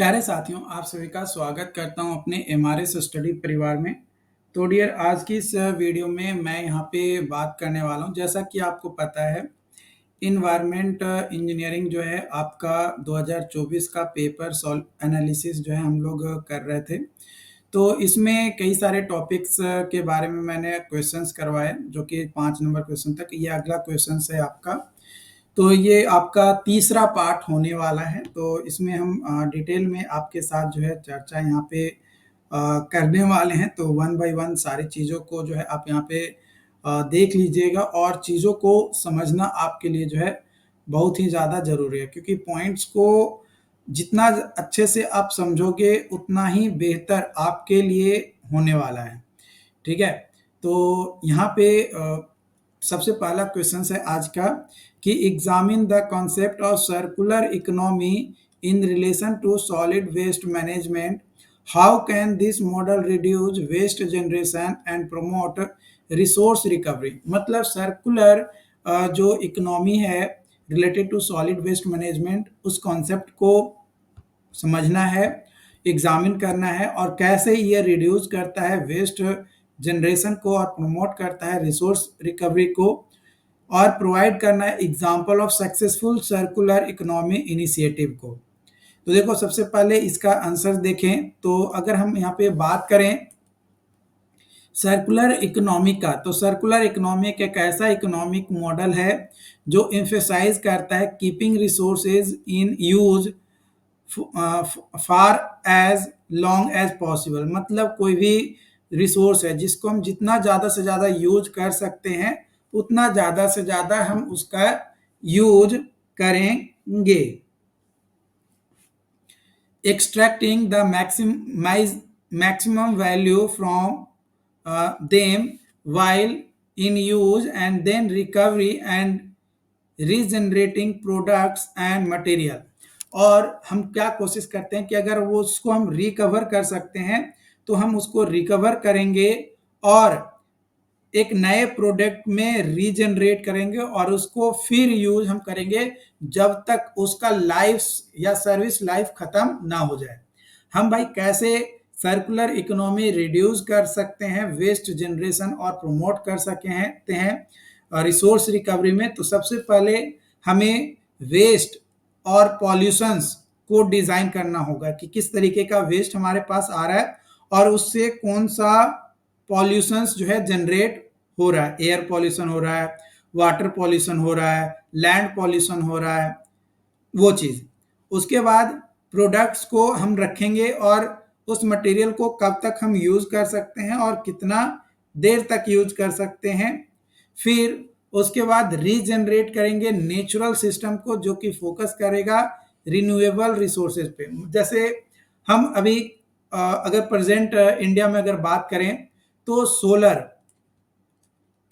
प्यारे साथियों, आप सभी का स्वागत करता हूं अपने एमआरएस स्टडी परिवार में। तो डियर, आज की इस वीडियो में मैं यहां पे बात करने वाला हूं। जैसा कि आपको पता है, इन्वायरमेंट इंजीनियरिंग जो है आपका 2024 का पेपर सॉल्व एनालिसिस जो है हम लोग कर रहे थे। तो इसमें कई सारे टॉपिक्स के बारे में मैंने क्वेश्चंस करवाए, जो कि 5 नंबर क्वेश्चन तक। ये अगला क्वेश्चन है आपका। तो ये आपका तीसरा पार्ट होने वाला है। तो इसमें हम डिटेल में आपके साथ जो है चर्चा यहाँ पे करने वाले हैं। तो वन बाय वन सारी चीज़ों को जो है आप यहाँ पे देख लीजिएगा, और चीज़ों को समझना आपके लिए जो है बहुत ही ज़्यादा ज़रूरी है, क्योंकि पॉइंट्स को जितना अच्छे से आप समझोगे उतना ही बेहतर आपके लिए होने वाला है। ठीक है। तो यहाँ पे सबसे पहला क्वेश्चन है आज का कि examine the concept of circular economy in relation to solid waste management. How can this model reduce waste generation and promote resource recovery. मतलब सर्कुलर जो इकोनॉमी है related to solid waste management, उस concept को समझना है, examine करना है, और कैसे ये रिड्यूस करता है वेस्ट जनरेशन को और प्रमोट करता है रिसोर्स रिकवरी को, और प्रोवाइड करना है example of successful circular economy initiative को। तो देखो, सबसे पहले इसका आंसर देखें। तो अगर हम यहाँ पे बात करें सर्कुलर इकोनॉमी का, तो सर्कुलर इकोनॉमी एक ऐसा इकोनॉमिक मॉडल है जो एम्फेसाइज करता है keeping resources in use for as long as possible. मतलब कोई भी रिसोर्स है जिसको हम जितना ज़्यादा से ज़्यादा यूज कर सकते हैं, उतना ज़्यादा से ज़्यादा हम उसका यूज करेंगे। Extracting the maximum value from them while in use, and then recovery and regenerating products and material। और हम क्या कोशिश करते हैं कि अगर वो उसको हम रिकवर कर सकते हैं तो हम उसको रिकवर करेंगे और एक नए प्रोडक्ट में रीजनरेट करेंगे, और उसको फिर यूज हम करेंगे जब तक उसका लाइफ या सर्विस लाइफ खत्म ना हो जाए। हम भाई कैसे सर्कुलर इकोनॉमी रिड्यूस कर सकते हैं वेस्ट जनरेशन और प्रमोट कर सकते हैं रिसोर्स रिकवरी में। तो सबसे पहले हमें वेस्ट और पॉल्यूशंस को डिजाइन करना होगा कि किस तरीके का वेस्ट हमारे पास आ रहा है और उससे कौन सा पॉल्यूशंस जो है जनरेट हो रहा है। एयर पॉल्यूशन हो रहा है, वाटर पॉल्यूशन हो रहा है, लैंड पॉल्यूशन हो रहा है, वो चीज। उसके बाद प्रोडक्ट्स को हम रखेंगे और उस मटेरियल को कब तक हम यूज कर सकते हैं और कितना देर तक यूज कर सकते हैं। फिर उसके बाद रीजनरेट करेंगे नेचुरल सिस्टम को, जो कि फोकस करेगा रिन्यूएबल रिसोर्सेज पे। जैसे हम अभी अगर प्रेजेंट इंडिया में अगर बात करें तो सोलर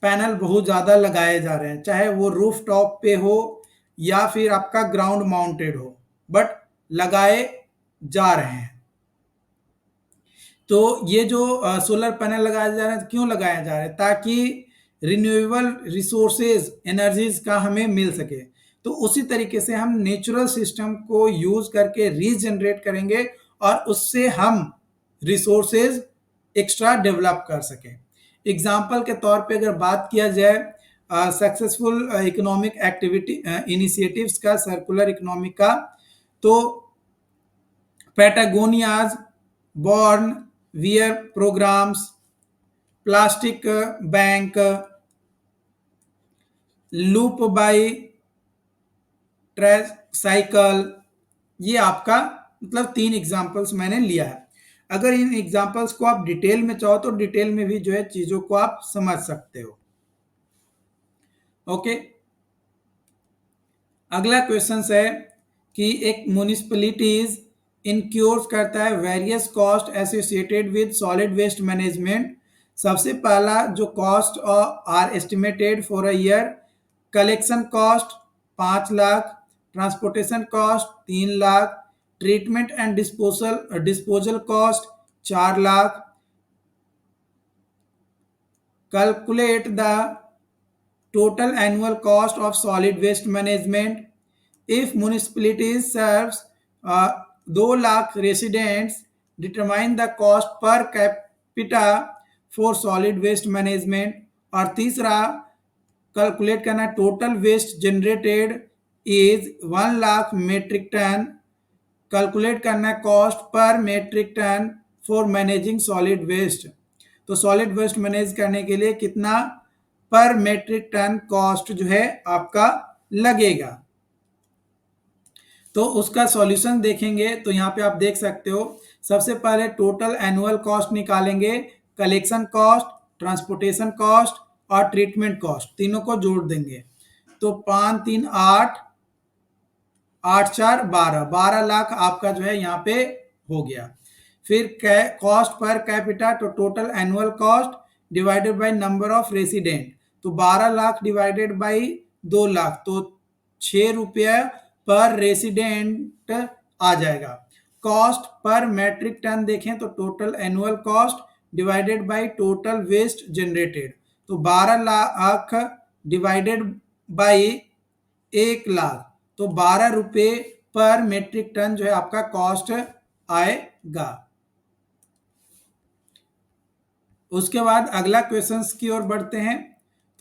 पैनल बहुत ज़्यादा लगाए जा रहे हैं, चाहे वो रूफ टॉप पे हो या फिर आपका ग्राउंड माउंटेड हो, बट लगाए जा रहे हैं। तो ये जो सोलर पैनल लगाए जा रहे हैं, क्यों लगाए जा रहे हैं? ताकि रिन्यूएबल रिसोर्सेज एनर्जीज का हमें मिल सके। तो उसी तरीके से हम नेचुरल सिस्टम को यूज करके रीजनरेट करेंगे और उससे हम रिसोर्सेज एक्स्ट्रा डेवलप कर सकें। एग्जाम्पल के तौर पे अगर बात किया जाए सक्सेसफुल इकोनॉमिक एक्टिविटी इनिशिएटिव्स का, सर्कुलर इकोनॉमी का, तो Patagonia's worn wear programs, plastic bank, loop by trash cycle, ये आपका मतलब 3 एग्जाम्पल्स मैंने लिया है। अगर इन एग्जाम्पल्स को आप डिटेल में चाहो तो डिटेल में भी जो है चीजों को आप समझ सकते हो। ओके, अगला क्वेश्चन है कि एक म्युनिसिपैलिटीज इनक्योर्स करता है various cost associated with solid waste management. सबसे पहला जो cost are estimated for a year, collection cost 5 lakh, transportation cost 3 lakh, treatment and disposal cost 4 lakh. Calculate the total annual cost of solid waste management if municipalities serves 2 lakh residents, determine the cost per capita for solid waste management. और तीसरा calculate करना total waste generated is 1 lakh metric ton, calculate करना cost per metric ton for managing solid waste. तो solid waste manage करने के लिए कितना पर मेट्रिक टन कॉस्ट जो है आपका लगेगा। तो उसका सॉल्यूशन देखेंगे तो यहाँ पे आप देख सकते हो, सबसे पहले टोटल एनुअल कॉस्ट निकालेंगे, कलेक्शन कॉस्ट, ट्रांसपोर्टेशन कॉस्ट और ट्रीटमेंट कॉस्ट, तीनों को जोड़ देंगे। तो 5 3 8 8 4 12, 12 लाख आपका जो है यहाँ पे हो गया। फिर कॉस्ट पर कैपिटा, तो total annual cost divided by number of resident, तो 12 लाख डिवाइडेड बाय 2 लाख, तो 6 रुपये पर रेसिडेंट आ जाएगा। कॉस्ट पर मैट्रिक टन देखें तो total annual cost divided by total waste generated, तो 12 लाख डिवाइडेड बाय 1 लाख, तो 12 रुपये पर मेट्रिक टन जो है आपका कॉस्ट आएगा। उसके बाद अगला क्वेश्चंस की ओर बढ़ते हैं।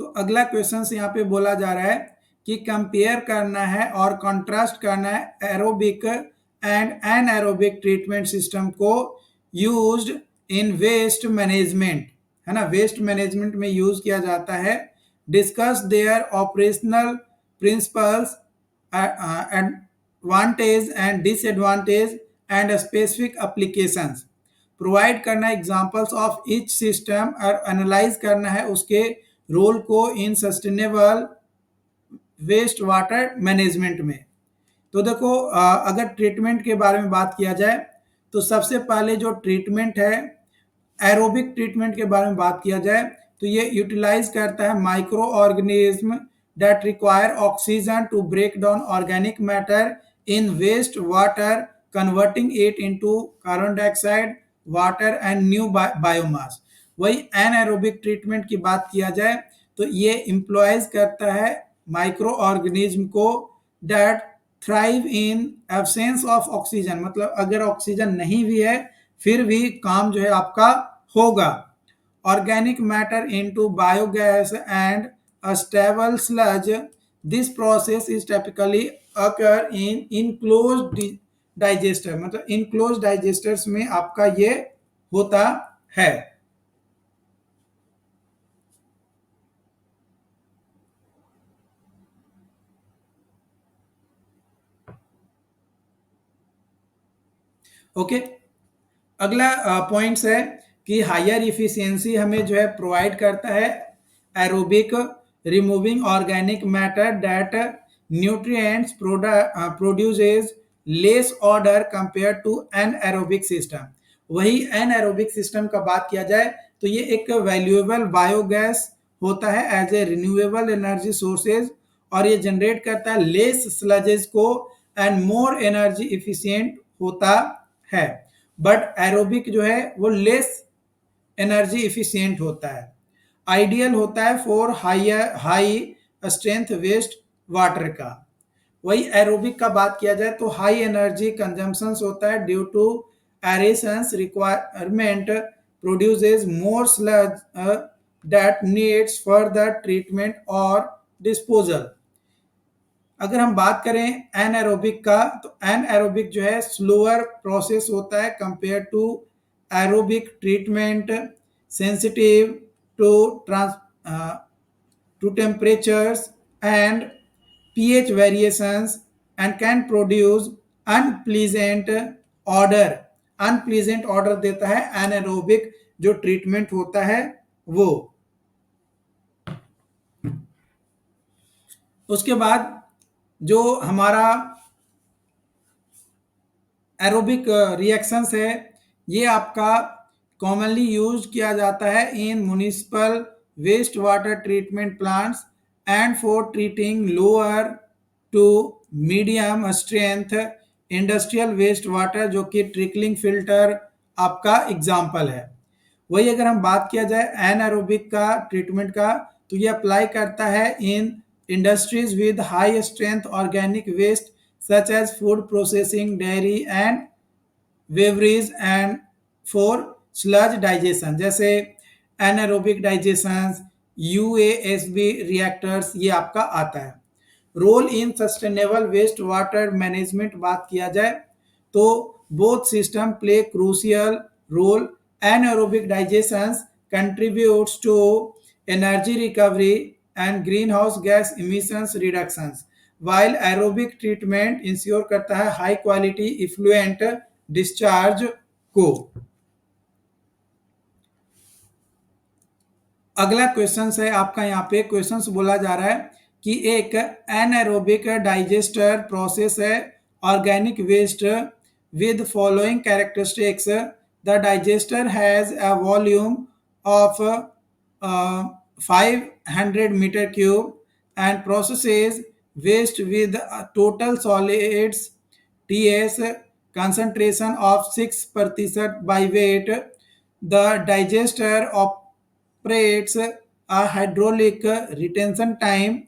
तो अगला क्वेश्चंस यहाँ पे बोला जा रहा है कि कंपेयर करना है और कंट्रास्ट करना है aerobic and anaerobic treatment system को यूज्ड इन वेस्ट मैनेजमेंट, है ना, वेस्ट मैनेजमेंट में यूज किया जाता है। Discuss their operational principles, advantage and disadvantage and specific applications. Provide करना एग्जांपल्स ऑफ ईच सिस्टम और एनालाइज करना है उसके रोल को in sustainable waste water management में। तो देखो अगर ट्रीटमेंट के बारे में बात किया जाए तो सबसे पहले जो ट्रीटमेंट है, एरोबिक ट्रीटमेंट के बारे में बात किया जाए तो ये यूटिलाइज करता है microorganism that require oxygen to break down organic matter in waste water, converting it into carbon dioxide, water and new biomass. वही एनएरोबिक ट्रीटमेंट की बात किया जाए तो ये इम्प्लॉयज करता है माइक्रो ऑर्गेनिज्म को that thrive in absence of oxygen, मतलब अगर ऑक्सीजन नहीं भी है फिर भी काम जो है आपका होगा। Organic matter into biogas and a stable sludge, this process is typically occur in enclosed digester, मतलब इनक्लोज डाइजेस्टर्स में आपका ये होता है। ओके, अगला पॉइंट्स है कि हायर इफिशियंसी हमें जो है प्रोवाइड करता है aerobic, removing organic matter that nutrients produces less order compare to anaerobic system. वही एनएरोबिक सिस्टम का बात किया जाए तो ये एक वैल्यूएबल बायोगैस होता है as a renewable energy sources, और ये जनरेट करता है लेस स्लजेस को एंड मोर एनर्जी इफिशियंट होता है। बट एरोबिक जो है वो लेस एनर्जी इफिशियंट होता है, आइडियल होता है for high strength waste water का। वही एरोबिक का बात किया जाए तो हाई एनर्जी कंजम्पशन होता है due to aerations requirement produces more sludge that needs further treatment और डिस्पोजल। अगर हम बात करें एनएरोबिक का तो एनएरोबिक जो है स्लोअर प्रोसेस होता है compare to aerobic treatment, sensitive to to temperatures and pH variations and can produce unpleasant odor, unpleasant odor देता है anaerobic जो ट्रीटमेंट होता है वो। उसके बाद जो हमारा एरोबिक रिएक्शंस है ये आपका कॉमनली यूज किया जाता है in municipal waste water treatment plants and for treating lower to medium strength industrial waste water, जो कि ट्रिकलिंग फिल्टर आपका एग्जाम्पल है। वही अगर हम बात किया जाए एनएरोबिक का ट्रीटमेंट का तो ये अप्लाई करता है in industries with high strength organic waste such as food processing, dairy and beverage and for sludge digestion, जैसे एनारोबिक डाइजेशन, यूएसबी रिएक्टर्स, ये आपका आता है। Role in sustainable waste water management बात किया जाए तो both system play crucial role. anaerobic digestion contributes to energy recovery and greenhouse gas emissions reductions, while aerobic treatment ensure करता है हाई क्वालिटी इफ्लुएंट डिस्चार्ज को। अगला क्वेश्चन है आपका, यहाँ पे क्वेश्चन बोला जा रहा है कि एक एनारोबिक डाइजेस्टर प्रोसेस है organic waste with following characteristics. The digester has a volume of 500 metre cube and processes waste with a total solids TS concentration of 6% by weight. The digester operates a hydraulic retention time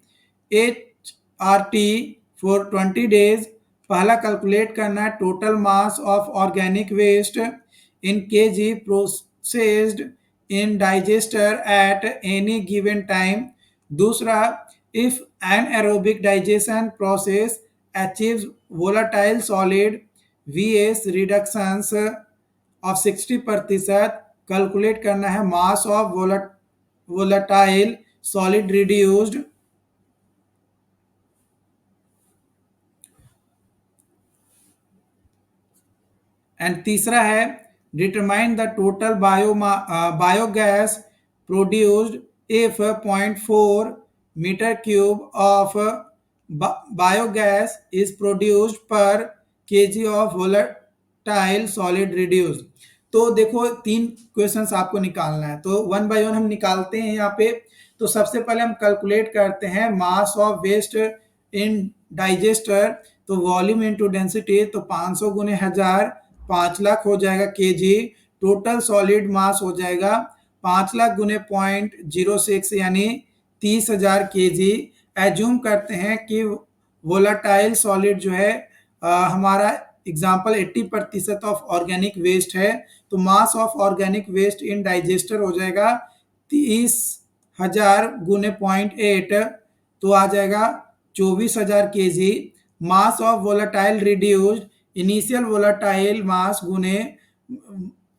HRT for 20 days. पहला calculate करना है total mass of organic waste in KG processed in digester at any given time. दूसरा, if anaerobic digestion process achieves volatile solid VS reductions of 60%, calculate करना है mass of volatile solid reduced। And तीसरा है determine the total biogas produced if 0.4 meter cube of biogas is produced per kg of volatile solid reduced. तो देखो तीन questions आपको निकालना है, तो वन बाय वन हम निकालते हैं यहाँ पे। तो सबसे पहले हम कैलकुलेट करते हैं mass of waste in digester, तो वॉल्यूम इनटू डेंसिटी, तो 500 गुने 1000 5 लाख हो जाएगा केजी। टोटल सॉलिड मास हो जाएगा 5 लाख गुने 0.06 यानी 30,000 केजी। एज्यूम करते हैं कि वोलाटाइल सॉलिड जो है हमारा एग्जाम्पल 80% ऑफ ऑर्गेनिक वेस्ट है, तो mass of organic waste in digester हो जाएगा 30,000 गुने 0.8, तो आ जाएगा 24,000 KG. Mass of volatile reduced, initial volatile mass गुने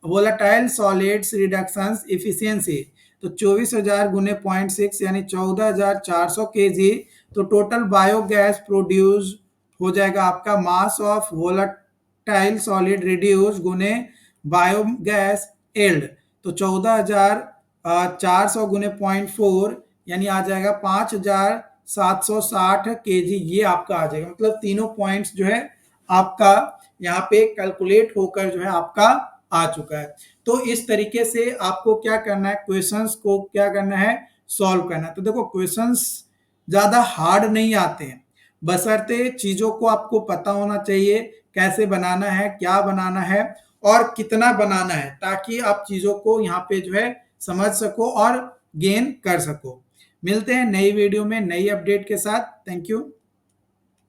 वोलाटाइल सॉलिड्स रिडक्शंस इफिशियंसी, तो 24,000 गुने 0.6 यानी 14,400 केजी। तो टोटल बायोगैस प्रोड्यूस हो जाएगा आपका मास ऑफ वोलाटाइल सॉलिड रिड्यूस गुने बायोगैस एल्ड, तो 14,400 गुने 0.4 यानी आ जाएगा 5,760 केजी। ये आपका आ जाएगा, मतलब तीनों पॉइंट्स जो है आपका यहाँ पे कैलकुलेट होकर जो है आपका आ चुका है। तो इस तरीके से आपको क्या करना है, क्वेश्चंस को क्या करना है, सॉल्व करना है। तो देखो क्वेश्चंस ज्यादा हार्ड नहीं आते हैं, बशर्ते चीजों को आपको पता होना चाहिए, कैसे बनाना है, क्या बनाना है और कितना बनाना है, ताकि आप चीजों को यहाँ पे जो है समझ सको और गेन कर सको। मिलते हैं नई वीडियो में नई अपडेट के साथ। Thank you.